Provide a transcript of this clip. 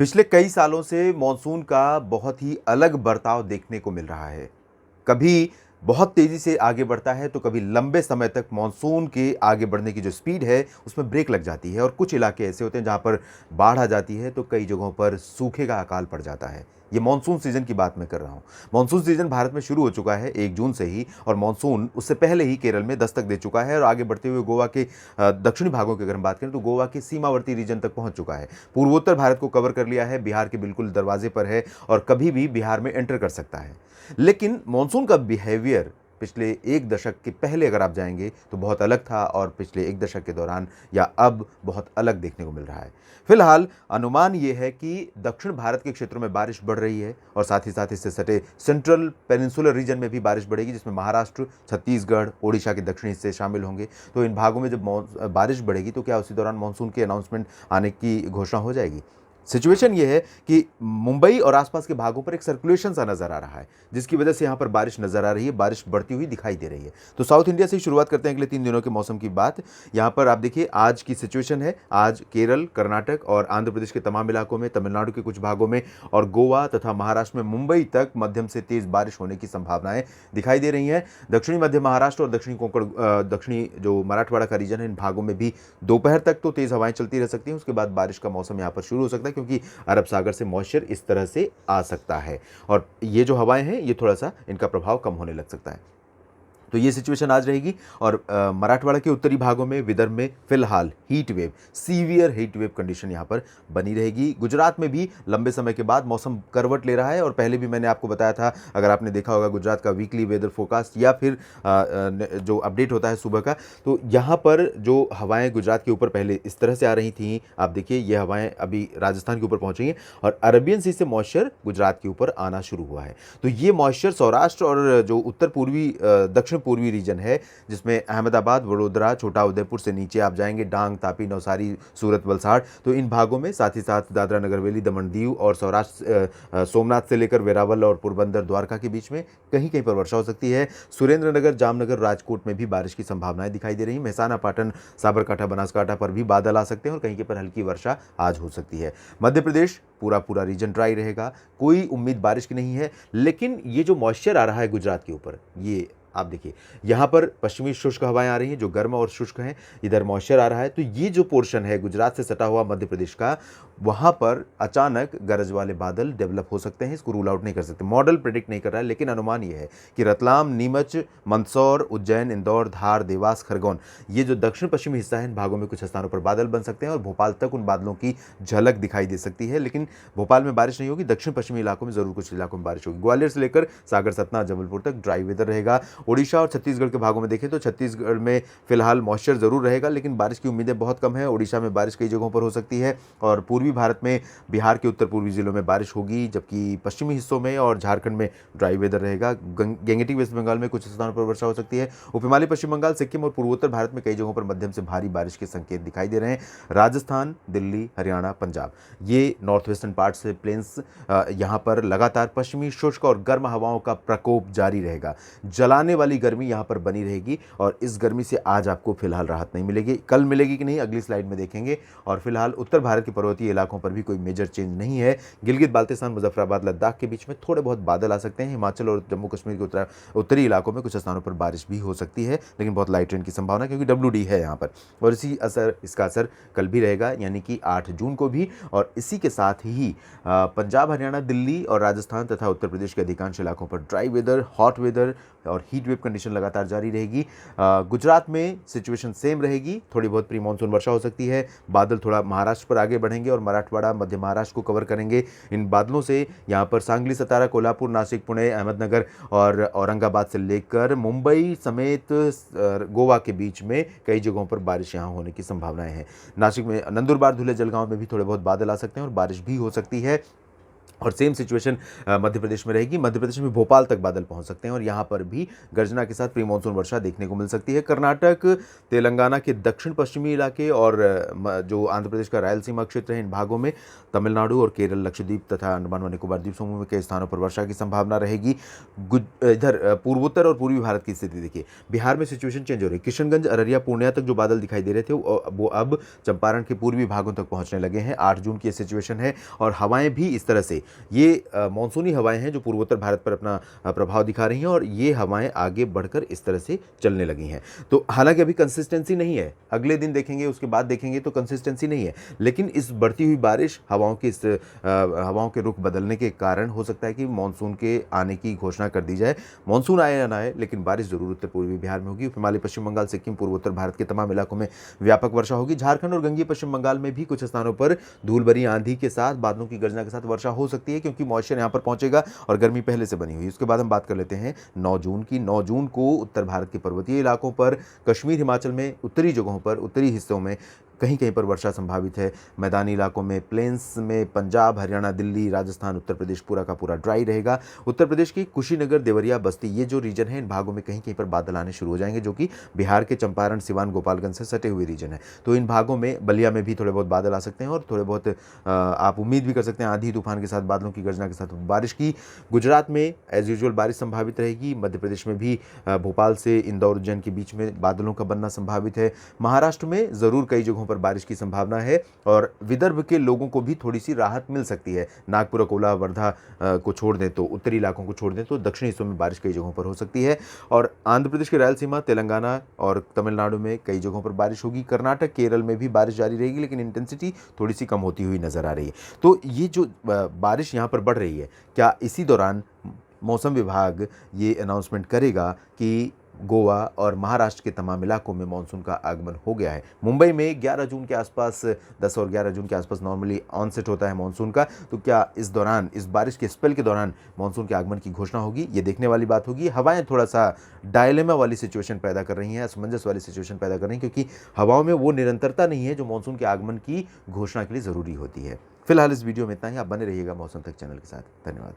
पिछले कई सालों से मॉनसून का बहुत ही अलग बर्ताव देखने को मिल रहा है। कभी बहुत तेज़ी से आगे बढ़ता है, तो कभी लंबे समय तक मॉनसून के आगे बढ़ने की जो स्पीड है, उसमें ब्रेक लग जाती है और कुछ इलाके ऐसे होते हैं जहाँ पर बाढ़ आ जाती है, तो कई जगहों पर सूखे का अकाल पड़ जाता है। ये मॉनसून सीज़न की बात मैं कर रहा हूँ। मॉनसून सीज़न भारत में शुरू हो चुका है 1 जून से ही, और मॉनसून उससे पहले ही केरल में दस्तक दे चुका है और आगे बढ़ते हुए गोवा के दक्षिणी भागों की अगर हम बात करें तो गोवा के सीमावर्ती रीजन तक पहुँच चुका है। पूर्वोत्तर भारत को कवर कर लिया है, बिहार के बिल्कुल दरवाजे पर है और कभी भी बिहार में एंटर कर सकता है। लेकिन मॉनसून का बिहेवियर पिछले 1 दशक के पहले अगर आप जाएँगे तो बहुत अलग था और पिछले 1 दशक के दौरान या अब बहुत अलग देखने को मिल रहा है। फिलहाल अनुमान ये है कि दक्षिण भारत के क्षेत्रों में बारिश बढ़ रही है और साथ ही साथ इससे सटे सेंट्रल पेनिनसुलर रीजन में भी बारिश बढ़ेगी, जिसमें महाराष्ट्र, छत्तीसगढ़, ओडिशा के दक्षिणी हिस्से शामिल होंगे। तो इन भागों में जब बारिश बढ़ेगी तो क्या उसी दौरान मॉनसून की अनाउंसमेंट आने की घोषणा हो जाएगी? सिचुएशन ये है कि मुंबई और आसपास के भागों पर एक सर्कुलेशन सा नज़र आ रहा है, जिसकी वजह से यहाँ पर बारिश नज़र आ रही है, बारिश बढ़ती हुई दिखाई दे रही है। तो साउथ इंडिया से ही शुरुआत करते हैं अगले 3 दिनों के मौसम की बात। यहाँ पर आप देखिए आज की सिचुएशन है, आज केरल, कर्नाटक और आंध्र प्रदेश के तमाम इलाकों में, तमिलनाडु के कुछ भागों में और गोवा तथा महाराष्ट्र में मुंबई तक मध्यम से तेज़ बारिश होने की संभावनाएं दिखाई दे रही हैं। दक्षिणी मध्य महाराष्ट्र और दक्षिणी कोंकण, दक्षिणी जो मराठवाड़ा का रीजन है, इन भागों में भी दोपहर तक तो तेज़ हवाएं चलती रह सकती हैं। उसके बाद बारिश का मौसम यहाँ पर शुरू हो सकता है, क्योंकि अरब सागर से मॉइस्चर इस तरह से आ सकता है और ये जो हवाएं हैं ये थोड़ा सा इनका प्रभाव कम होने लग सकता है। तो ये सिचुएशन आज रहेगी और मराठवाड़ा के उत्तरी भागों में, विदर्भ में फिलहाल heat wave, severe heat wave condition यहाँ पर बनी रहेगी। गुजरात में भी लंबे समय के बाद मौसम करवट ले रहा है और पहले भी मैंने आपको बताया था, अगर आपने देखा होगा गुजरात का वीकली वेदर फोरकास्ट या फिर जो अपडेट होता है सुबह का, तो यहाँ पर जो हवाएं गुजरात के ऊपर पहले इस तरह से आ रही थी, आप देखिए ये हवाएं अभी राजस्थान के ऊपर पहुँचेंगी और अरबियन सी से मॉइस्चर गुजरात के ऊपर आना शुरू हुआ है। तो ये मॉइस्चर सौराष्ट्र और जो उत्तर पूर्वी दक्षिण पूर्वी रीजन है, जिसमें अहमदाबाद, वडोदरा, छोटा उदेपुर से नीचे आप जाएंगे डांग, तापी, नवसारी, सूरत, वलसाड़, तो इन भागों में साथ ही साथ दादरा नगर हवेली, दमन दीव और सौराष्ट्र सोमनाथ से लेकर वेरावल और पोरबंदर, द्वारका के बीच में कहीं कहीं पर वर्षा हो सकती है। सुरेंद्रनगर, जामनगर, राजकोट में भी बारिश की संभावनाएं दिखाई दे रही हैं। मेहसाना, पाटन, साबरकांठा, बनासकांठा पर भी बादल आ सकते हैं और कहीं पर हल्की वर्षा आज हो सकती है। मध्य प्रदेश पूरा रीजन ड्राई रहेगा, कोई उम्मीद बारिश की नहीं है। लेकिन ये जो मॉइस्चर आ रहा है गुजरात के ऊपर, ये आप देखिए यहाँ पर पश्चिमी शुष्क हवाएं आ रही हैं जो गर्म और शुष्क हैं, इधर मॉइस्चर आ रहा है, तो ये जो पोर्शन है गुजरात से सटा हुआ मध्य प्रदेश का, वहाँ पर अचानक गरज वाले बादल डेवलप हो सकते हैं। इसको रूल आउट नहीं कर सकते, मॉडल प्रेडिक्ट नहीं कर रहा है, लेकिन अनुमान ये है कि रतलाम, नीमच, मंदसौर, उज्जैन, इंदौर, धार, देवास, खरगोन, ये जो दक्षिण पश्चिमी हिस्सा है, इन भागों में कुछ स्थानों पर बादल बन सकते हैं और भोपाल तक उन बादलों की झलक दिखाई दे सकती है। लेकिन भोपाल में बारिश नहीं होगी, दक्षिण पश्चिमी इलाकों में जरूर कुछ इलाकों में बारिश होगी। ग्वालियर से लेकर सागर, सतना, जबलपुर तक ड्राई वेदर रहेगा। ओडिशा और छत्तीसगढ़ के भागों में देखें तो छत्तीसगढ़ में फिलहाल मॉइस्चर जरूर रहेगा, लेकिन बारिश की उम्मीदें बहुत कम है। ओडिशा में बारिश कई जगहों पर हो सकती है और पूर्वी भारत में बिहार के उत्तर पूर्वी जिलों में बारिश होगी, जबकि पश्चिमी हिस्सों में और झारखंड में ड्राई वेदर रहेगा। गंगेटिक वेस्ट बंगाल में कुछ स्थानों पर वर्षा हो सकती है। उपहिमालय पश्चिम बंगाल, सिक्किम और पूर्वोत्तर भारत में कई जगहों पर मध्यम से भारी बारिश के संकेत दिखाई दे रहे हैं। राजस्थान, दिल्ली, हरियाणा, पंजाब, ये नॉर्थ वेस्टर्न पार्ट से प्लेन्स, यहाँ पर लगातार पश्चिमी शुष्क और गर्म हवाओं का प्रकोप जारी रहेगा। जलाने वाली गर्मी यहाँ पर बनी रहेगी और इस गर्मी से आज आपको फिलहाल राहत नहीं मिलेगी। कल मिलेगी कि नहीं अगली स्लाइड में देखेंगे। और फिलहाल उत्तर भारत के पर्वतीय इलाकों पर भी कोई मेजर चेंज नहीं है। गिलगित बाल्टिस्तान, मुजफ्फराबाद, लद्दाख के बीच में थोड़े बहुत बादल आ सकते हैं। हिमाचल और जम्मू कश्मीर के उत्तरी इलाकों में कुछ स्थानों पर बारिश भी हो सकती है, लेकिन बहुत लाइट रेन की संभावना, क्योंकि WD है यहाँ पर। और इसका असर कल भी रहेगा, यानी कि 8 जून को भी। और इसी के साथ ही पंजाब, हरियाणा, दिल्ली और राजस्थान तथा उत्तर प्रदेश के अधिकांश इलाकों पर ड्राई वेदर, हॉट वेदर और हीट वेव कंडीशन लगातार जारी रहेगी। गुजरात में सिचुएशन सेम रहेगी, थोड़ी बहुत प्री मानसून वर्षा हो सकती है। बादल थोड़ा महाराष्ट्र पर आगे बढ़ेंगे और मराठवाड़ा, मध्य महाराष्ट्र को कवर करेंगे। इन बादलों से यहाँ पर सांगली, सतारा, कोल्हापुर, नासिक, पुणे, अहमदनगर और औरंगाबाद से लेकर मुंबई समेत गोवा के बीच में कई जगहों पर बारिश यहाँ होने की संभावनाएं हैं। नासिक में, नंदुरबार, धुले, जलगांव में भी थोड़े बहुत बादल आ सकते हैं और बारिश भी हो सकती है। और सेम सिचुएशन मध्य प्रदेश में रहेगी। मध्य प्रदेश में भोपाल तक बादल पहुंच सकते हैं और यहाँ पर भी गर्जना के साथ प्री मानसून वर्षा देखने को मिल सकती है। कर्नाटक, तेलंगाना के दक्षिण पश्चिमी इलाके और जो आंध्र प्रदेश का रायलसीमा क्षेत्र है, इन भागों में, तमिलनाडु और केरल, लक्षद्वीप तथा अंडमान व निकोबार द्वीप समूह में कई स्थानों पर वर्षा की संभावना रहेगी। इधर पूर्वोत्तर और पूर्वी भारत की स्थिति देखिए, बिहार में सिचुएशन चेंज हो रही है। किशनगंज, अररिया, पूर्णिया तक जो बादल दिखाई दे रहे थे वो अब चंपारण के पूर्वी भागों तक पहुंचने लगे हैं। 8 जून की सिचुएशन है और हवाएं भी इस तरह से, ये मानसूनी हवाएं हैं जो पूर्वोत्तर भारत पर अपना प्रभाव दिखा रही हैं और ये हवाएं आगे बढ़कर इस तरह से चलने लगी हैं। तो हालांकि अभी कंसिस्टेंसी नहीं है, अगले दिन देखेंगे, उसके बाद देखेंगे तो कंसिस्टेंसी नहीं है, लेकिन इस बढ़ती हुई बारिश, हवाओं के रुख बदलने के कारण हो सकता है कि मानसून के आने की घोषणा कर दी जाए। मानसून आए या ना आए, लेकिन बारिश जरूर उत्तर पूर्वी बिहार में होगी। हिमालय, पश्चिम बंगाल, सिक्किम, पूर्वोत्तर भारत के तमाम इलाकों में व्यापक वर्षा होगी। झारखंड और गंगीय पश्चिम बंगाल में भी कुछ स्थानों पर धूल भरी आंधी के साथ, बादलों की गर्जना के साथ वर्षा हो सकती है, क्योंकि मॉइस्चर यहाँ पर पहुंचेगा और गर्मी पहले से बनी हुई है। उसके बाद हम बात कर लेते हैं 9 जून की। 9 जून को उत्तर भारत के पर्वतीय इलाकों पर, कश्मीर, हिमाचल में उत्तरी जगहों पर, उत्तरी हिस्सों में कहीं कहीं पर वर्षा संभावित है। मैदानी इलाकों में, प्लेन्स में, पंजाब, हरियाणा, दिल्ली, राजस्थान, उत्तर प्रदेश पूरा का पूरा ड्राई रहेगा। उत्तर प्रदेश की कुशीनगर, देवरिया, बस्ती, ये जो रीजन है, इन भागों में कहीं कहीं पर बादल आने शुरू हो जाएंगे, जो कि बिहार के चंपारण, सिवान, गोपालगंज से सटे हुए रीजन है। तो इन भागों में, बलिया में भी थोड़े बहुत बादल आ सकते हैं और थोड़े बहुत आप उम्मीद भी कर सकते हैं आंधी तूफान के साथ, बादलों की गर्जना के साथ बारिश की। गुजरात में एज यूजुअल बारिश संभावित रहेगी। मध्य प्रदेश में भी भोपाल से इंदौर, उज्जैन के बीच में बादलों का बनना संभावित है। महाराष्ट्र में ज़रूर कई जगहों पर बारिश की संभावना है और विदर्भ के लोगों को भी थोड़ी सी राहत मिल सकती है। नागपुर, अकोला, वर्धा को छोड़ दें तो, उत्तरी इलाकों को छोड़ दें तो दक्षिणी हिस्सों में बारिश कई जगहों पर हो सकती है। और आंध्र प्रदेश के रायलसीमा, तेलंगाना और तमिलनाडु में कई जगहों पर बारिश होगी। कर्नाटक, केरल में भी बारिश जारी रहेगी, लेकिन इंटेंसिटी थोड़ी सी कम होती हुई नजर आ रही है। तो ये जो बारिश यहाँ पर बढ़ रही है, क्या इसी दौरान मौसम विभाग ये अनाउंसमेंट करेगा कि गोवा और महाराष्ट्र के तमाम इलाकों में मानसून का आगमन हो गया है। मुंबई में 11 जून के आसपास, 10 और 11 जून के आसपास नॉर्मली ऑनसेट होता है मानसून का। तो क्या इस दौरान, इस बारिश के स्पेल के दौरान मानसून के आगमन की घोषणा होगी? ये देखने वाली बात होगी। हवाएं थोड़ा सा डायलेमा वाली सिचुएशन पैदा कर रही हैं, असमंजस वाली सिचुएशन पैदा कर रही हैं, क्योंकि हवाओं में वो निरंतरता नहीं है जो मानसून के आगमन की घोषणा के लिए ज़रूरी होती है। फिलहाल इस वीडियो में इतना ही। आप बने रहिएगा मौसम तक चैनल के साथ। धन्यवाद।